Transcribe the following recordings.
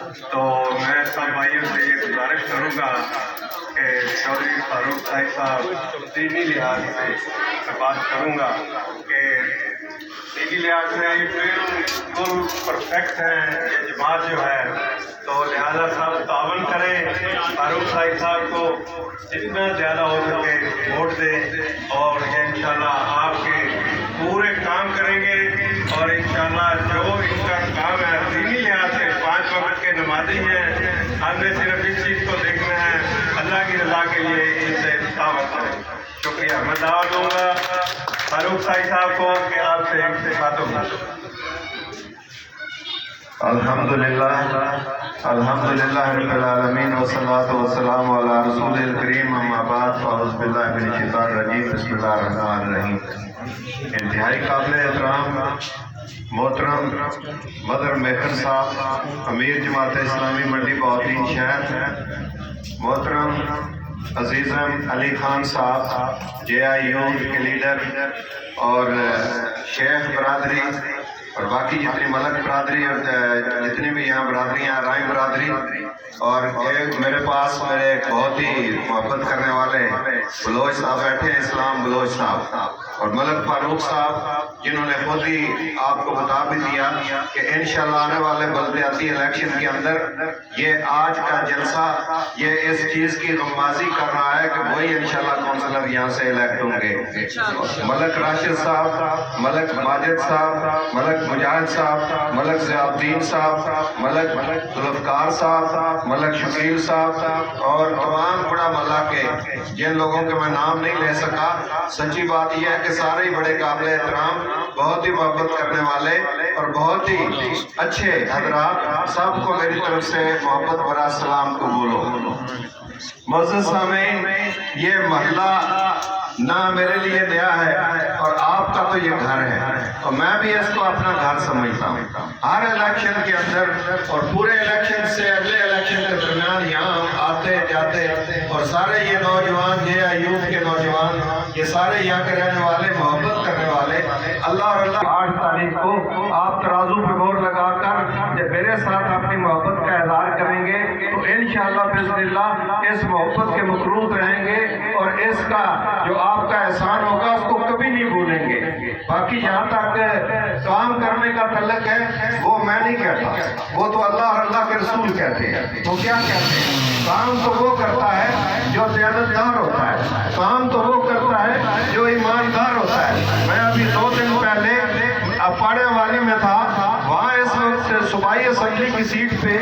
تو میں سب بھائیوں سے یہ گزارش کروں گا کہ چودھری فاروق صاحب دینی لحاظ سے میں بات کروں گا کہ دینی لحاظ سے بالکل پرفیکٹ ہے یہ جماعت جو ہے، تو لہٰذا صاحب تعاون کریں، فاروق صاحب کو جتنا زیادہ ہو سکے ووٹ دیں، اور یہ انشاءاللہ آپ کے پورے کام کریں گے، اور انشاءاللہ جو ان کا کام ہے دینی لحاظ سے 5 وقت کے نمازی ہیں، ہم نے صرف اس چیز کو دیکھنا ہے اللہ کی رضا کے لیے ان سے تعاون کریں۔ شکریہ۔ میں دعوت دوں گا فاروق صاحب کو کہ آپ سے باتوں کریں۔ الحمدللہ رب العالمین والصلاة والسلام علی رسول الکریم، اما بعد فاعوذ باللہ من الشیطان الرجیم، بسم اللہ الرحمن الرحیم۔ انتہائی قابل احترام محترم بدر میکن صاحب، امیر جماعت اسلامی منڈی بہاؤالدین شہر، محترم عزیزم علی خان صاحب جے آئی یو کے لیڈر، اور شیخ برادری اور باقی جتنی ملک برادری اور جتنی بھی یہاں برادریاں ہیں، رائم برادری، اور ایک میرے پاس میرے بہت ہی محبت کرنے والے بلوچ صاحب بیٹھے ہیں، اسلام بلوچ صاحب، اور ملک فاروق صاحب جنہوں نے خود ہی آپ کو بتا بھی دیا کہ انشاءاللہ آنے والے بلدیاتی الیکشن کے اندر یہ آج کا جلسہ یہ اس چیز کی غمازی کر رہا ہے کہ وہی انشاءاللہ کونسلر یہاں سے الیکٹ ہوں گے۔ ملک راشد صاحب، ملک ماجد صاحب، ملک مجاہد صاحب، ملک ضیاء الدین صاحب، ملک ذوالفقار صاحب، ملک شکیل صاحب، اور تمام بڑا ملا کے جن لوگوں کے میں نام نہیں لے سکا، سچی بات یہ ہے کہ سارے ہی بڑے قابل احترام، بہت ہی محبت کرنے والے اور بہت ہی اچھے حضرات، سب کو میری طرف سے محبت بھرا سلام قبول ہو۔ معزز سامعین، یہ محلہ نہ میرے لیے نیا ہے اور آپ کا تو یہ گھر ہے، اور میں بھی اس کو اپنا گھر سمجھتا ہوں۔ ہر الیکشن کے اندر اور پورے الیکشن سے اگلے الیکشن کے درمیان یہاں ہم آتے جاتے، اور سارے یہ نوجوان جے آئی یو کے نوجوان، یہ سارے یہاں کے رہنے والے، محبت کرنے والے، اللہ اور اللہ 8 تاریخ کو آپ ترازو پہ مہر لگا کر جب میرے ساتھ اپنی محبت کا اظہار کریں گے تو انشاءاللہ بإذن اللہ اس محبت کے مقروض رہیں گے، اور اس کا جو آپ کا احسان ہوگا اس کو کبھی نہیں بھولیں گے۔ باقی جہاں تک کام کرنے کا تعلق ہے وہ میں نہیں کہتا، وہ تو اللہ اور اللہ کے رسول کہتے ہیں۔ تو کیا کہتے ہیں؟ کام تو وہ کرتا ہے جو دیانتدار ہوتا ہے، کام تو وہ کرتا ہے جو ایماندار ہوتا ہے۔ میں ابھی 2 دن پہلے اپاڑے والی میں تھا، وہاں اس وقت صوبائی اسمبلی کی سیٹ پہ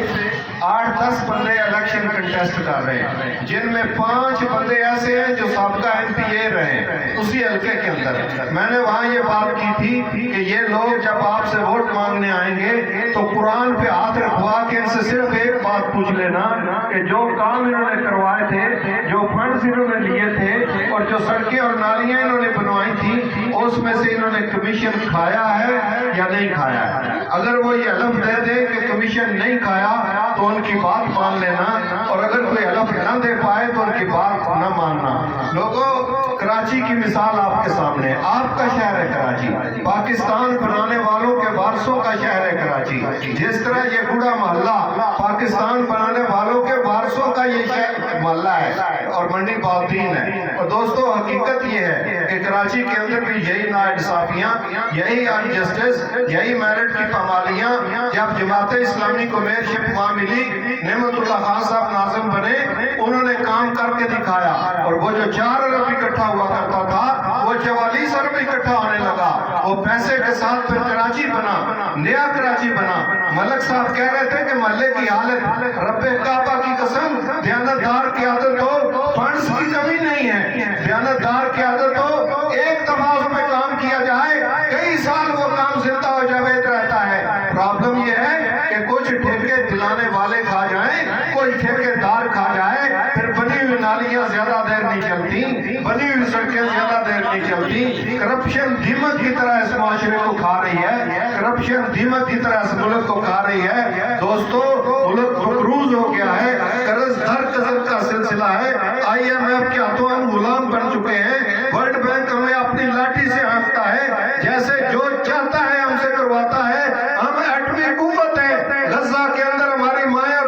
8-10 بندے الیکشن کنٹیسٹ کر رہے ہیں، جن میں 5 بندے ایسے ہیں جو سابقہ MPA رہے ہیں اسی حلقے کے اندر۔ میں نے وہاں یہ بات کی تھی کہ یہ لوگ جب آپ سے ووٹ مانگنے آئیں گے تو قرآن پہ ہاتھ رکھوا کے ان سے صرف ایک بات پوچھ لینا کہ جو کام انہوں نے کروائے تھے، جو فنڈز انہوں نے لیے تھے، اور جو سڑکیں اور نالیاں انہوں نے بنوائی تھی، اس میں سے انہوں نے کمیشن کھایا ہے یا نہیں کھایا ہے۔ اگر وہ یہ حلف دے دے کہ کمیشن نہیں کھایا تو ان کی بات مان لینا، اور اگر کوئی حلف نہ دے پائے تو ان کی بات نہ ماننا۔ لوگوں، کراچی کی مثال آپ کے سامنے، آپ کا شہر ہے کراچی، پاکستان بنانے والوں کے وارثوں کا شہر ہے کراچی، جس طرح یہ گوڑا محلہ پاکستان بنانے والوں کے وارثوں کا یہ شہر محلہ ہے اور منڈی بہاؤالدین ہے۔ اور دوستو، حقیقت یہ ہے کہ کراچی کے اندر بھی یہی ناانصافیاں، یہی انجسٹس، یہی میرٹ کی پامالیاں، جب جماعت اسلامی کو میئرشپ وہاں ملی، نعمت اللہ خان صاحب ناظم بنے، انہوں نے کام کر کے دکھایا، اور وہ جو 4 ارب اکٹھا ہوا کرتا تھا وہ 44 ارب اکٹھا ہونے لگا۔ وہ پیسے کے ساتھ پھر کراچی بنا، نیا کراچی بنا۔ ملک صاحب کہہ رہے تھے کہ محلے کی حالت، رب کعبہ کی قسم، دیانتدار کی عادت ہو، فنڈز کی کمی نہیں ہے، دیانتدار کی عادت ہو، ایک دفعہ اس میں کام کیا جائے، کئی سال وہ کام زندہ ہو جاوید رہتا ہے۔ پرابلم یہ ہے کہ کچھ ٹھیکے دلانے والے کھا جائیں، کوئی ٹھیکے دار کھا جائے، پھر بنی ہوئی نالیاں زیادہ دیر نہیں چلتی، بنی ہوئی سڑکیں زیادہ دیر نہیں چلتی۔ کرپشن دیمک کی طرح اس معاشرے کو کھا رہی ہے، کرپشن دیمک کی طرح اس ملک کو کھا رہی ہے۔ دوستو، ملک مقروض ہو گیا ہے، قرض ہر قسم کا سلسلہ ہے، IMF کے ہاتھوں ہم غلام بن چکے ہیں، ورلڈ بینک ہمیں اپنی لاٹھی سے ہانکتا ہے، جیسے جو چاہتا ہے ہم سے کرواتا ہے۔ ہم ایٹمی قوت ہے، غزہ کے اندر ہماری مائیں اور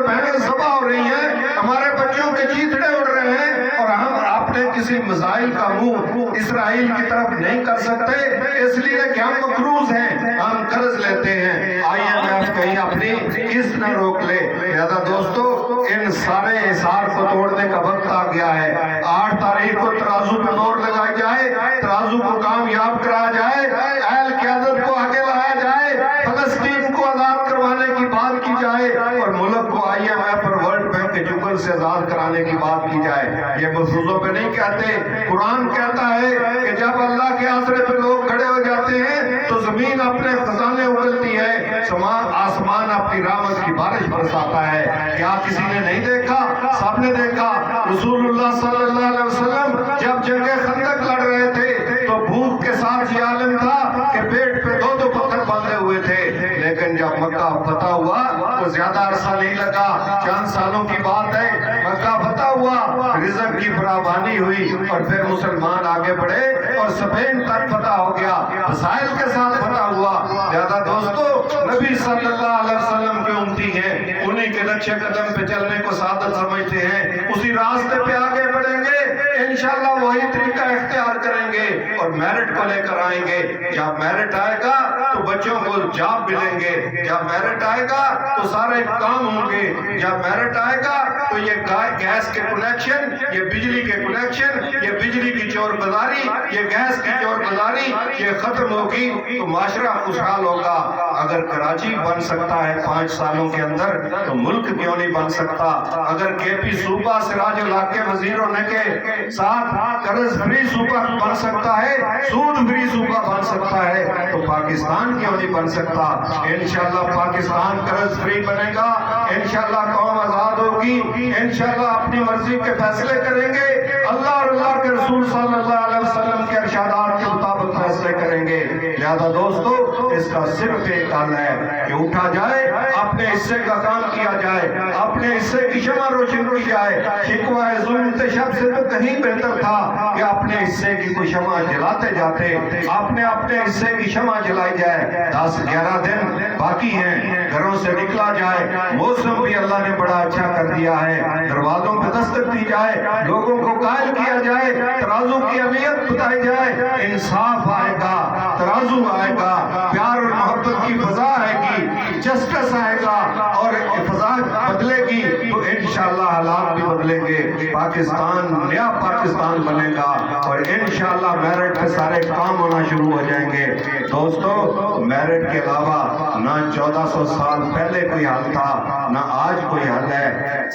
فضائل کا منہ اسرائیل کی طرف نہیں کر سکتے، اس لیے کہ ہم مقروض ہیں، ہم قرض لیتے ہیں، IMF کہیں اپنی قسط نہ روک لے۔ لہذا دوستو ان سارے حصار کو توڑنے کا وقت آ گیا ہے۔ 8 تاریخ کو ترازو پہ مور لگائی جائے، ترازو کو کامیاب کرایا جائے، اہل قیادت کو آگے لایا جائے، فلسطین کو آزاد کروانے کی بات کی جائے اور ملک کو IMF اور ورلڈ بینک کے چنگل سے آزاد کرانے کی بات کی جائے۔ یہ مفروضوں پہ نہیں کہتے، قرآن کہتا ہے کہ جب اللہ کے آسرے پہ لوگ کھڑے ہو جاتے ہیں تو زمین اپنے خزانے اگلتی ہے، آسمان اپنی رحمت کی بارش برساتا ہے۔ کیا کسی نے نہیں دیکھا؟ سب نے دیکھا۔ رسول اللہ صلی اللہ علیہ وسلم جب جنگ خندق لڑ رہے تھے تو بھوک کے ساتھ یہ عالم تھا کہ پیٹ پہ 2 پتھر باندھے ہوئے تھے، لیکن جب مکہ فتح ہوا تو زیادہ عرصہ نہیں لگا، چند سالوں کی بات ہے، مکہ فتح ہوا، رزق کی فراوانی ہوئی اور پھر مسلمان آگے بڑھے اور اسپین تک فتح ہو گیا، وسائل کے ساتھ فتح ہوا۔ لہذا دوستو نبی صلی اللہ علیہ وسلم کے امتی ہیں، انہی کے نقش قدم پہ چلنے کو سعادت سمجھتے ہیں، اسی راستے پہ آگے بڑھیں گے، انشاءاللہ وہی طریقہ اختیار کریں گے اور میرٹ کو لے کر آئیں گے۔ جب میرٹ آئے گا تو بچوں کو جاب ملیں گے، جب میرٹ آئے گا تو سارے کام ہوں گے، جب میرٹ آئے گا تو یہ گیس کے کنیکشن، یہ بجلی کے کنیکشن، یہ بجلی کی چور بازاری، یہ گیس کی چور بازاری یہ ختم ہوگی تو معاشرہ خوشحال ہوگا۔ اگر کراچی بن سکتا ہے 5 سالوں کے اندر تو ملک کیوں نہیں بن سکتا؟ اگر KP صوبہ سراج الحق کے وزیر ہونے کے ساتھ قرض فری صوبہ بن سکتا ہے، سود فری صوبہ بن سکتا ہے تو پاکستان کیوں نہیں بن سکتا؟ انشاءاللہ پاکستان قرض فری بنے گا، انشاءاللہ قوم آزاد ہوگی، انشاءاللہ اپنی مرضی کے فیصلے کریں گے، اللہ اور اللہ کے رسول صلی اللہ علیہ وسلم کے ارشادات کے مطابق فیصلے کریں گے۔ لہذا دوستو اس کا صرف ایک حل ہے کہ اٹھا جائے، اپنے حصے کا کام کیا جائے، اپنے حصے کی شمع روشن کی جائے۔ شکوہ ظلم تشب سے تو کہیں بہتر تھا کہ اپنے حصے کی کوئی شمع جلاتے جاتے، اپنے حصے کی شمع جلائی جائے۔ 10-11 دن باقی ہیں، گھروں سے نکلا جائے، موسم بھی اللہ نے بڑا اچھا کر دیا ہے، دروازوں پہ دستک دی جائے، لوگوں کو قائل کیا جائے، ترازو کی اہمیت بتائی جائے، انصاف آئے گا، ترازو آئے گا، پیار اور محبت کی فضا آئے گی، جسٹس آئے گا اور فضا بدلے گی تو انشاءاللہ حالات بھی بدلیں گے، پاکستان نیا پاکستان بنے گا اور انشاءاللہ میرٹ پہ سارے کام ہونا شروع ہو جائیں گے۔ دوستو میرٹ کے علاوہ نہ 1400 سال پہلے کوئی حل تھا نہ آج کوئی حل ہے۔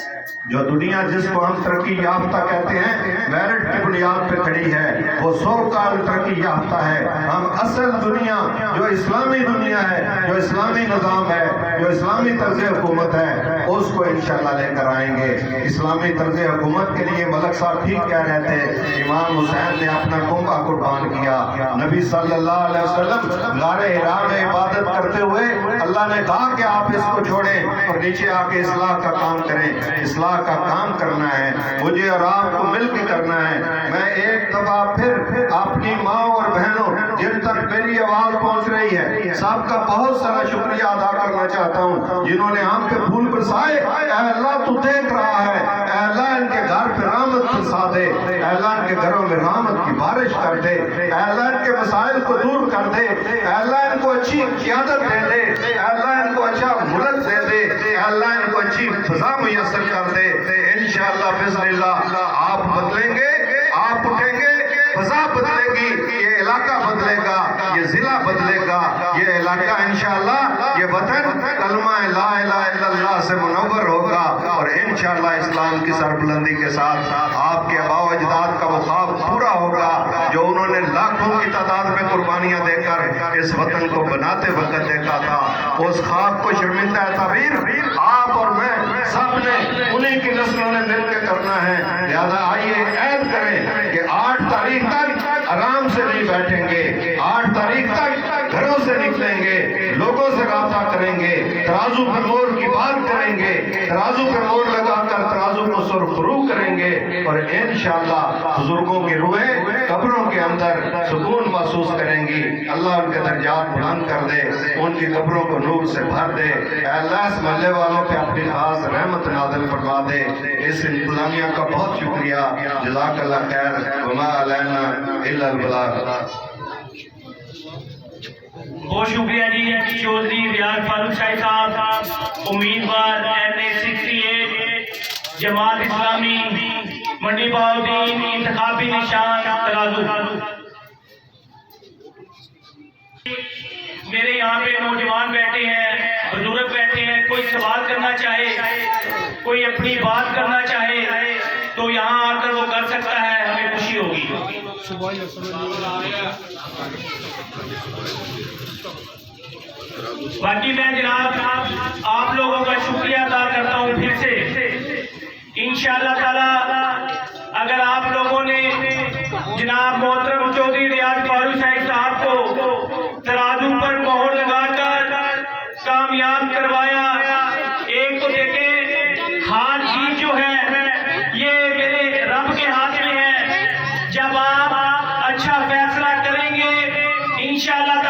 جو دنیا جس کو ہم ترقی یافتہ کہتے ہیں میرٹ کی بنیاد پہ کھڑی ہے، وہ 100 سال ترقی یافتہ ہے۔ ہم اصل دنیا جو اسلامی دنیا ہے، جو اسلامی نظام ہے، جو اسلامی طرز حکومت ہے، اس کو انشاءاللہ لے کر آئیں گے۔ اسلامی طرز حکومت کے لیے ملک صاحب ٹھیک کہہ رہے تھے، امام حسین نے اپنا کنبہ قربان کیا، نبی صلی اللہ علیہ وسلم غار حرا میں عبادت کرتے ہوئے اللہ نے کہا کہ آپ اس کو چھوڑیں اور نیچے آ کے اصلاح کا کام کریں۔ اصلاح کا کام کرنا ہے، مجھے اور آپ کو مل کے کرنا ہے۔ میں ایک دفعہ پھر اپنی ماں اور بہنوں جن تک میری آواز پہنچ رہی ہے سب کا بہت سارا شکریہ ادا کرنا چاہتا ہوں، جنہوں نے ہم پہ پھول برسائے۔ اے اللہ تو دیکھ رہا ہے، اے اللہ ان کے گھر پہ رحمت برسا دے، اے اللہ ان کے گھروں میں رحمت کی بارش کر دے، اے اللہ ان کے مسائل کو دور کر دے، اے اللہ ان کو اچھی قیادت دے دے، اے اللہ ان کو اچھا ملک دے دے، اے اللہ ان کو اچھی فضا میسر کر دے۔ انشاءاللہ بسم اللہ آپ بدلیں گے، آپ اٹھیں گے، فضا بدلے گی، یہ علاقہ بدلے گا، یہ ضلع بدلے گا، یہ علاقہ انشاءاللہ یہ وطن کلمہ لا الہ الا اللہ سے منور ہوگا اور انشاءاللہ اسلام کی سربلندی کے ساتھ آپ کے آباء و اجداد کا وہ خواب پورا ہوگا جو انہوں نے لاکھوں کی تعداد میں قربانیاں دے کر اس وطن کو بناتے وقت دیکھا تھا۔ اس خواب کو شرمندہ تعبیر آپ اور میں سب نے انہی کی نسلوں نے مل کے کرنا ہے۔ لہذا آئیے عہد کریں کہ 8 تاریخ تک آرام سے نہیں بیٹھیں گے، 8 تاریخ تک گھروں سے نکلیں گے، لوگوں سے رابطہ کریں گے، ترازو پر مور کی بات کریں گے، ترازو پر مور لگا کر ترازو کو سرخرو کریں گے، اور انشاءاللہ بزرگوں کی روحیں قبروں کے اندر سکون محسوس کریں گی۔ اللہ ان کے درجات بلند کر دے، ان کی قبروں کو نور سے بھر دے۔ اے اللہ اس محلے والوں پہ اپنی خاص رحمت نازل فرما دے۔ اس انتظامیہ کا بہت شکریہ، جزاک اللہ خیر، وما علینا الا البلاغ۔ بہت شکریہ جی چودھری ریاض فاروق شاہی صاحب، امیدوار MA 68 جماعت اسلامی منڈی بہاؤالدین، انتخابی نشان ترازو۔ میرے یہاں پہ نوجوان بیٹھے ہیں، بزرگ بیٹھے ہیں، کوئی سوال کرنا چاہے، کوئی اپنی بات کرنا چاہے تو یہاں آ کر وہ کر سکتا ہے، ہمیں خوشی ہوگی۔ باقی میں جناب آپ لوگوں کا شکریہ ادا کرتا ہوں پھر سے۔ انشاءاللہ تعالی اگر آپ لوگوں نے جناب محترم چودھری ریاض فاروق شاہی صاحب کو ترازو پر مہر لگا کر کامیاب کروایا، ایک تو دیکھیں ہار جیت جو ہے یہ میرے رب کے ہاتھ میں ہے۔ جب آپ اچھا فیصلہ کریں گے انشاءاللہ